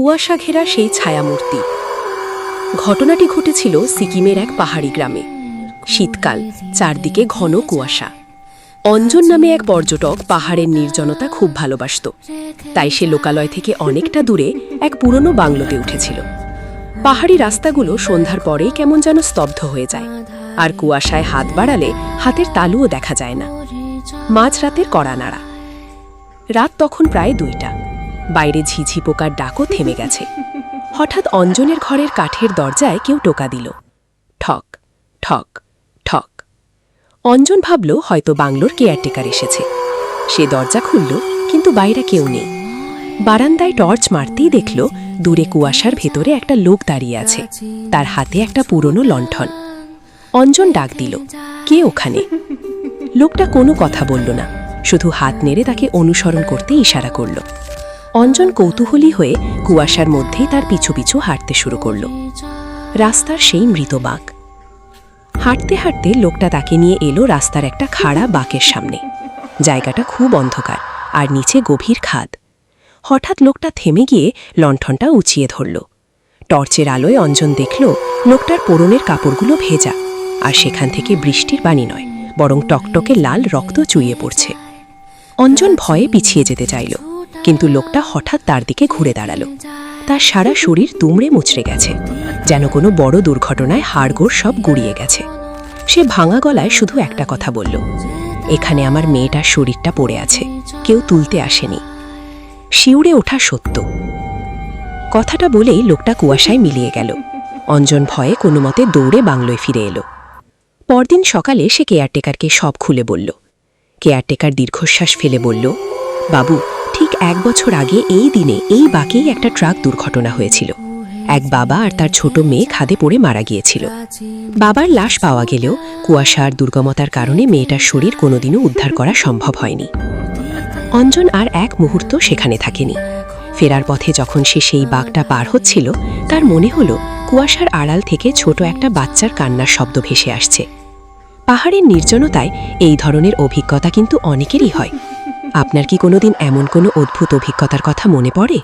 কুয়াশা ঘেরা সেই ছায়ামূর্তি। ঘটনাটি ঘটেছিল সিকিমের এক পাহাড়ি গ্রামে। শীতকাল, চারদিকে ঘন কুয়াশা। অঞ্জন নামে এক পর্যটক পাহাড়ের নির্জনতা খুব ভালোবাসত। তাই সে লোকালয় থেকে অনেকটা দূরে এক পুরনো বাংলোতে উঠেছিল। পাহাড়ি রাস্তাগুলো সন্ধ্যার পরেই কেমন যেন স্তব্ধ হয়ে যায়, আর কুয়াশায় হাত বাড়ালে হাতের তালুও দেখা যায় না। মাঝরাতের কড়া নাড়া। রাত তখন প্রায় 2টা। বাইরে ঝিঝি পোকার ডাকও থেমে গেছে। হঠাৎ অঞ্জনের ঘরের কাঠের দরজায় কেউ টোকা দিল। ঠক ঠক ঠক। অঞ্জন ভাবল হয়তো বাংলোর কেয়ারটেকার এসেছে। সে দরজা খুলল, কিন্তু বাইরে কেউ নেই। বারান্দায় টর্চ মারতেই দেখল দূরে কুয়াশার ভেতরে একটা লোক দাঁড়িয়ে আছে। তার হাতে একটা পুরনো লণ্ঠন। অঞ্জন ডাক দিল, কে ওখানে? লোকটা কোনো কথা বলল না, শুধু হাত নেড়ে তাকে অনুসরণ করতে ইশারা করল। অঞ্জন কৌতূহলী হয়ে কুয়াশার মধ্যেই তার পিছু পিছু হাঁটতে শুরু করল। রাস্তার সেই মৃত বাঁক। হাঁটতে হাঁটতে লোকটা তাকে নিয়ে এলো রাস্তার একটা খাড়া বাঁকের সামনে। জায়গাটা খুব অন্ধকার, আর নিচে গভীর খাদ। হঠাৎ লোকটা থেমে গিয়ে লণ্ঠনটা উঁচিয়ে ধরল। টর্চের আলোয় অঞ্জন দেখল লোকটার পরনের কাপড়গুলো ভেজা, আর সেখান থেকে বৃষ্টির বাণী নয়, বরং টকটকে লাল রক্ত চুইয়ে পড়ছে। অঞ্জন ভয়ে পিছিয়ে যেতে চাইল, কিন্তু লোকটা হঠাৎ তার দিকে ঘুরে দাঁড়াল। তার সারা শরীর দুমড়ে মুচড়ে গেছে, যেন কোনো বড় দুর্ঘটনায় হাড়গোড় সব গুড়িয়ে গেছে। সে ভাঙা গলায় শুধু একটা কথা বলল, এখানে আমার মেয়েটার শরীরটা পড়ে আছে, কেউ তুলতে আসেনি। শিউরে ওঠা সত্য। কথাটা বলেই লোকটা কুয়াশায় মিলিয়ে গেল। অঞ্জন ভয়ে কোনো মতে দৌড়ে বাংলোয় ফিরে এলো। পরদিন সকালে সে কেয়ারটেকারকে সব খুলে বলল। কেয়ারটেকার দীর্ঘশ্বাস ফেলে বলল, বাবু, ঠিক 1 বছর আগে এই দিনে এই বাঁকেই একটা ট্রাক দুর্ঘটনা হয়েছিল। এক বাবা আর তার ছোট মেয়ে খাদে পড়ে মারা গিয়েছিল। বাবার লাশ পাওয়া গেলেও কুয়াশা আর দুর্গমতার কারণে মেয়েটার শরীর কোনোদিনও উদ্ধার করা সম্ভব হয়নি। অঞ্জন আর এক মুহূর্ত সেখানে থাকেনি। ফেরার পথে যখন সে সেই বাঁকটা পার হচ্ছিল, তার মনে হলো কুয়াশার আড়াল থেকে ছোট একটা বাচ্চার কান্নার শব্দ ভেসে আসছে। পাহাড়ের নির্জনতায় এই ধরনের অভিজ্ঞতা কিন্তু অনেকেরই হয়। আপনার কি কোনোদিন এমন কোনো অদ্ভুত অভিজ্ঞতার কথা মনে পড়ে?